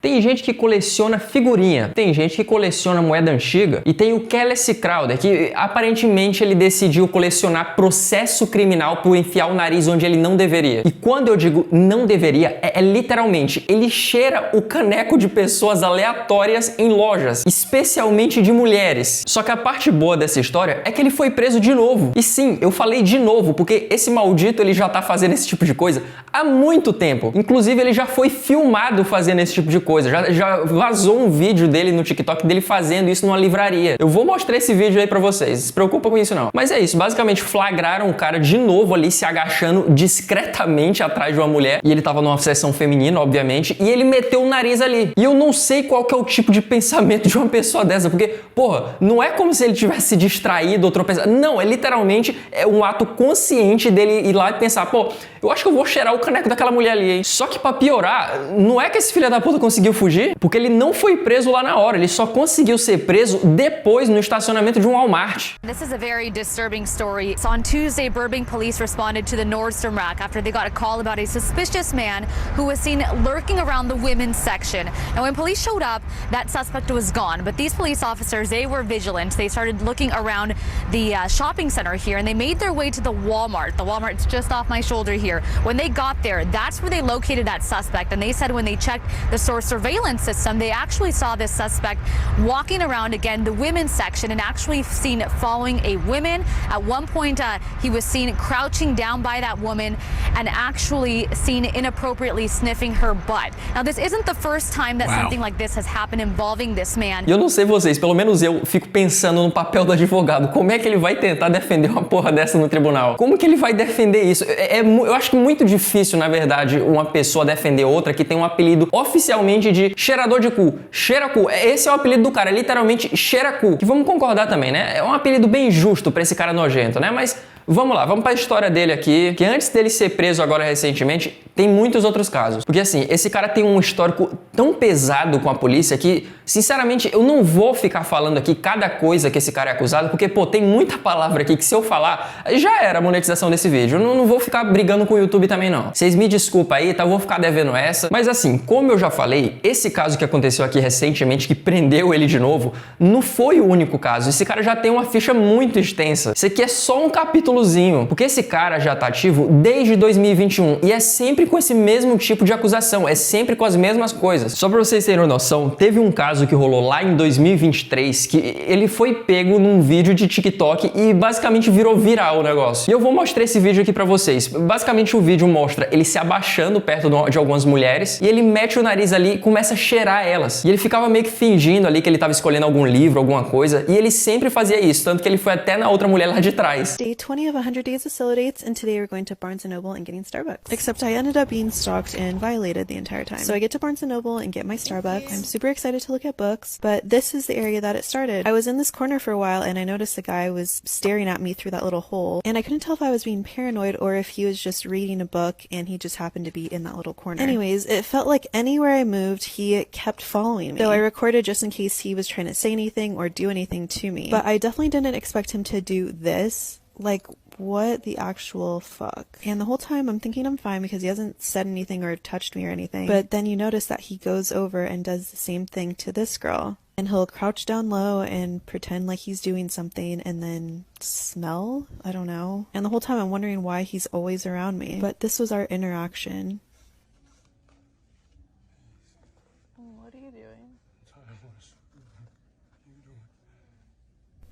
Tem gente que coleciona figurinha, tem gente que coleciona moeda antiga e tem o Kelsey Crowder, que aparentemente ele decidiu colecionar processo criminal por enfiar o nariz onde ele não deveria. E quando eu digo não deveria, é literalmente, ele cheira o caneco de pessoas aleatórias em lojas, especialmente de mulheres. Só que a parte boa dessa história é que ele foi preso de novo. E sim, eu falei de novo, porque esse maldito ele já tá fazendo esse tipo de coisa há muito tempo. Inclusive ele já foi filmado fazendo esse tipo de coisa. Já vazou um vídeo dele no TikTok dele fazendo isso numa livraria. Eu vou mostrar esse vídeo aí pra vocês, não se preocupa com isso não. Mas é isso, basicamente flagraram o cara de novo ali se agachando discretamente atrás de uma mulher e ele tava numa sessão feminina, obviamente, e ele meteu o nariz ali. E eu não sei qual que é o tipo de pensamento de uma pessoa dessa, porque, porra, não é como se ele tivesse distraído ou tropeçado. Não, é literalmente um ato consciente dele ir lá e pensar, pô, eu acho que eu vou cheirar o caneco daquela mulher ali, hein? Só que pra piorar, não é que esse filho da puta conseguiu fugir, porque ele não foi preso lá na hora, ele só conseguiu ser preso depois no estacionamento de um Walmart. This is a very disturbing story. So on Tuesday, Burbank police responded to the Nordstrom rack after they got a call about a suspicious man who was seen lurking around the women's section. And when police showed up, that suspect was gone. But these police officers, they were vigilant. They started looking around the shopping center here and they made their way to the Walmart. The Walmart's just off my shoulder here. When they got there, that's where they located that suspect. And they said when they checked the store surveillance system, they actually saw this suspect walking around again the women's section and actually seen following a woman. At one point, he was seen crouching down by that woman and actually seen inappropriately sniffing her butt. Now, this isn't the first time that something like this has happened involving this man. E eu não sei vocês, pelo menos eu fico pensando no papel do advogado. Como é que ele vai tentar defender uma porra dessa no tribunal? Como que ele vai defender isso? Eu acho que muito difícil, na verdade, uma pessoa defender outra que tem um apelido oficialmente de cheirador de cu. Cheira-cu. Esse é o apelido do cara, é literalmente cheira-cu. Que vamos concordar também, né? É um apelido bem justo pra esse cara nojento, né? Mas vamos lá, vamos pra história dele aqui, que antes dele ser preso agora recentemente, tem muitos outros casos. Porque assim, esse cara tem um histórico tão pesado com a polícia que, sinceramente, eu não vou ficar falando aqui cada coisa que esse cara é acusado, porque, pô, tem muita palavra aqui que se eu falar, já era a monetização desse vídeo. Eu não vou ficar brigando com o YouTube também, não. Vocês me desculpem aí, tá? Eu vou ficar devendo essa. Mas assim, como eu já falei, esse caso que aconteceu aqui recentemente, que prendeu ele de novo, não foi o único caso. Esse cara já tem uma ficha muito extensa. Isso aqui é só um capítulozinho, porque esse cara já tá ativo desde 2021 e é sempre com esse mesmo tipo de acusação, é sempre com as mesmas coisas. Só pra vocês terem uma noção, teve um caso que rolou lá em 2023 que ele foi pego num vídeo de TikTok e basicamente virou viral o negócio. E eu vou mostrar esse vídeo aqui pra vocês. Basicamente o vídeo mostra ele se abaixando perto de algumas mulheres e ele mete o nariz ali e começa a cheirar elas. E ele ficava meio que fingindo ali que ele tava escolhendo algum livro, alguma coisa, e ele sempre fazia isso, tanto que ele foi até na outra mulher lá de trás. Day 20 of 100 days of solo dates, and today we're going to Barnes & Noble and getting Starbucks. Except I ended up being stalked and violated the entire time. So I get to Barnes & Noble and get my Starbucks. I'm super excited to look at books, but this is the area that it started. I was in this corner for a while and I noticed the guy was staring at me through that little hole, and I couldn't tell if I was being paranoid or if he was just reading a book and he just happened to be in that little corner. Anyways, it felt like anywhere I moved, he kept following me. So I recorded just in case he was trying to say anything or do anything to me. But I definitely didn't expect him to do this. Like, what the actual fuck? And the whole time I'm thinking I'm fine because he hasn't said anything or touched me or anything. But then you notice that he goes over and does the same thing to this girl. And he'll crouch down low and pretend like he's doing something and then smell? I don't know. And the whole time I'm wondering why he's always around me. But this was our interaction. What are you doing?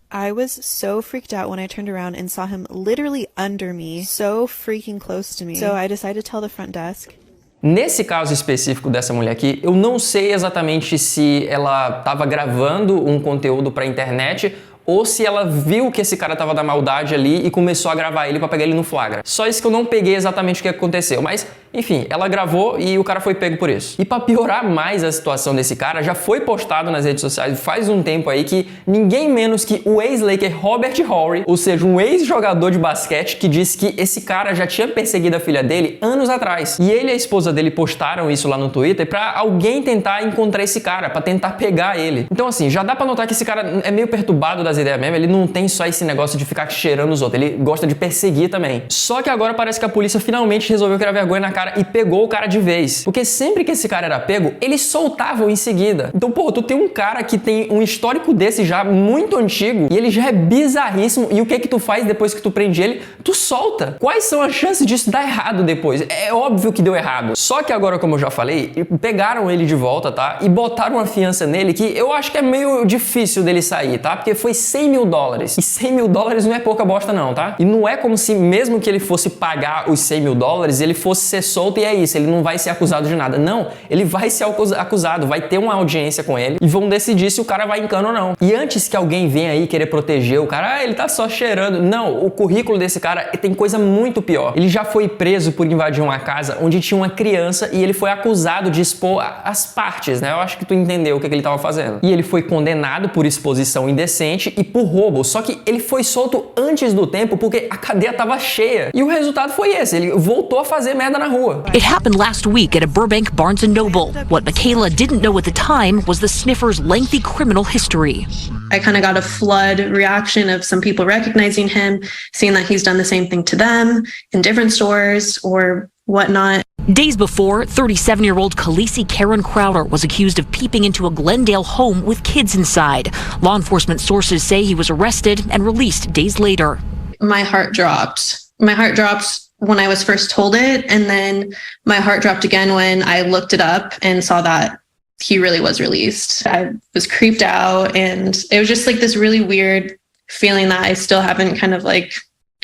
I was so freaked out when I turned around and saw him literally under me, so freaking close to me. So I decided to tell the front desk. Nesse caso específico dessa mulher aqui, eu não sei exatamente se ela estava gravando um conteúdo para a internet ou se ela viu que esse cara tava da maldade ali e começou a gravar ele pra pegar ele no flagra. Só isso que eu não peguei exatamente o que aconteceu, mas enfim, ela gravou e o cara foi pego por isso. E pra piorar mais a situação desse cara, já foi postado nas redes sociais faz um tempo aí que ninguém menos que o ex-Laker Robert Horry, ou seja, um ex-jogador de basquete, que disse que esse cara já tinha perseguido a filha dele anos atrás. E ele e a esposa dele postaram isso lá no Twitter pra alguém tentar encontrar esse cara, pra tentar pegar ele. Então assim, já dá pra notar que esse cara é meio perturbado das das ideias mesmo, ele não tem só esse negócio de ficar cheirando os outros, ele gosta de perseguir também. Só que agora parece que a polícia finalmente resolveu criar vergonha na cara e pegou o cara de vez. Porque sempre que esse cara era pego, eles soltavam em seguida. Então, pô, tu tem um cara que tem um histórico desse já muito antigo e ele já é bizarríssimo, e o que tu faz depois que tu prende ele? Tu solta. Quais são as chances disso dar errado depois? É óbvio que deu errado. Só que agora, como eu já falei, pegaram ele de volta, tá? E botaram uma fiança nele que eu acho que é meio difícil dele sair, tá? Porque foi $100 mil. E $100 mil não é pouca bosta não, tá? E não é como se mesmo que ele fosse pagar os $100 mil, ele fosse ser solto e é isso, ele não vai ser acusado de nada. Não, ele vai ser acusado, vai ter uma audiência com ele e vão decidir se o cara vai em cana ou não. E antes que alguém venha aí querer proteger o cara, ele tá só cheirando. Não, o currículo desse cara tem coisa muito pior. Ele já foi preso por invadir uma casa onde tinha uma criança e ele foi acusado de expor as partes, né? Eu acho que tu entendeu o que ele tava fazendo. E ele foi condenado por exposição indecente e por roubo. Só que ele foi solto antes do tempo porque a cadeia tava cheia. E o resultado foi esse, ele voltou a fazer merda na rua. It happened last week at a Burbank Barnes & Noble. What Michaela didn't know at the time was the sniffer's lengthy criminal history. I kind of got a flood reaction of some people recognizing him, seeing that he's done the same thing to them in different stores or whatnot. Days before, 37-year-old Khaleesi Karen Crowder was accused of peeping into a Glendale home with kids inside. Law enforcement sources say he was arrested and released days later. My heart dropped. My heart dropped when I was first told it, and then my heart dropped again when I looked it up and saw that he really was released. I was creeped out, and it was just like this really weird feeling that I still haven't kind of like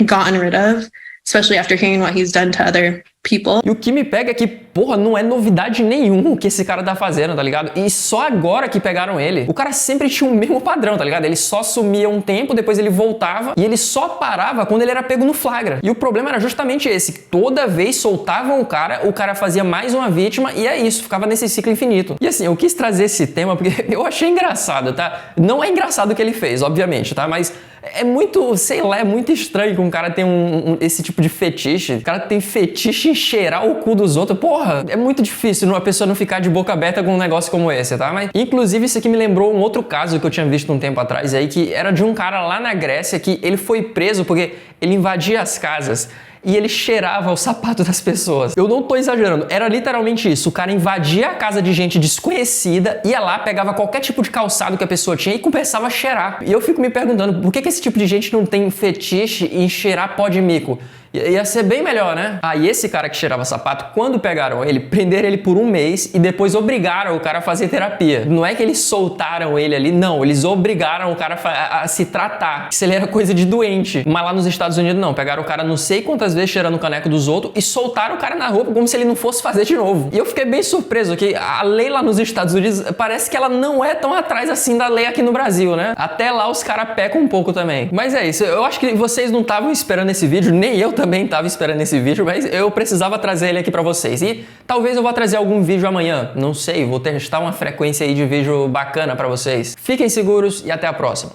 gotten rid of, especially after hearing what he's done to other people. E o que me pega é que, porra, não é novidade nenhuma o que esse cara tá fazendo, tá ligado? E só agora que pegaram ele. O cara sempre tinha o mesmo padrão, tá ligado? Ele só sumia um tempo, depois ele voltava e ele só parava quando ele era pego no flagra. E o problema era justamente esse. Toda vez soltavam o cara fazia mais uma vítima e é isso, ficava nesse ciclo infinito. E assim, eu quis trazer esse tema porque eu achei engraçado, tá? Não é engraçado o que ele fez, obviamente, tá? Mas é muito, sei lá, é muito estranho que um cara tem esse tipo de fetiche. O cara tem fetiche em cheirar o cu dos outros. Porra, é muito difícil uma pessoa não ficar de boca aberta com um negócio como esse, tá? Mas, inclusive, isso aqui me lembrou um outro caso que eu tinha visto um tempo atrás aí, que era de um cara lá na Grécia que ele foi preso porque ele invadia as casas e ele cheirava o sapato das pessoas. Eu não tô exagerando, era literalmente isso. O cara invadia a casa de gente desconhecida, ia lá, pegava qualquer tipo de calçado que a pessoa tinha e começava a cheirar. E eu fico me perguntando, por que esse tipo de gente não tem fetiche em cheirar pó de mico? Ia ser bem melhor, né? Ah, e esse cara que cheirava sapato, quando pegaram ele, prenderam ele por um mês e depois obrigaram o cara a fazer terapia. Não é que eles soltaram ele ali, não. Eles obrigaram o cara a se tratar. Se ele era coisa de doente. Mas lá nos Estados Unidos, não. Pegaram o cara não sei quantas vezes cheirando o caneco dos outros e soltaram o cara na rua como se ele não fosse fazer de novo. E eu fiquei bem surpreso que a lei lá nos Estados Unidos parece que ela não é tão atrás assim da lei aqui no Brasil, né? Até lá os caras pecam um pouco também. Mas é isso. Eu acho que vocês não estavam esperando esse vídeo, nem eu também estava esperando esse vídeo, mas eu precisava trazer ele aqui pra vocês. E talvez eu vá trazer algum vídeo amanhã, não sei, vou testar uma frequência aí de vídeo bacana pra vocês. Fiquem seguros e até a próxima.